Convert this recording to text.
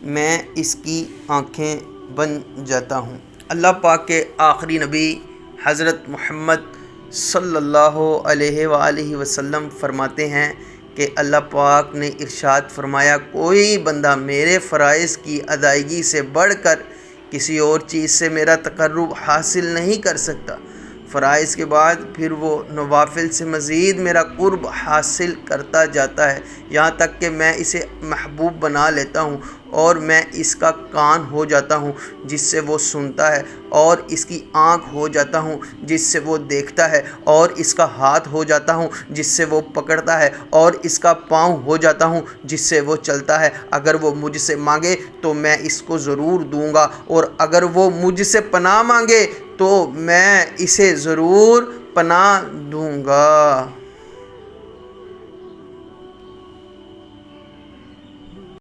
میں اس کی آنکھیں بن جاتا ہوں۔ اللہ پاک کے آخری نبی حضرت محمد صلی اللہ علیہ وآلہ وسلم فرماتے ہیں کہ اللہ پاک نے ارشاد فرمایا، کوئی بندہ میرے فرائض کی ادائیگی سے بڑھ کر کسی اور چیز سے میرا تقرب حاصل نہیں کر سکتا۔ فرائض کے بعد پھر وہ نوافل سے مزید میرا قرب حاصل کرتا جاتا ہے، یہاں تک کہ میں اسے محبوب بنا لیتا ہوں، اور میں اس کا کان ہو جاتا ہوں جس سے وہ سنتا ہے، اور اس کی آنکھ ہو جاتا ہوں جس سے وہ دیکھتا ہے، اور اس کا ہاتھ ہو جاتا ہوں جس سے وہ پکڑتا ہے، اور اس کا پاؤں ہو جاتا ہوں جس سے وہ چلتا ہے۔ اگر وہ مجھ سے مانگے تو میں اس کو ضرور دوں گا، اور اگر وہ مجھ سے پناہ مانگے تو میں اسے ضرور پناہ دوں گا۔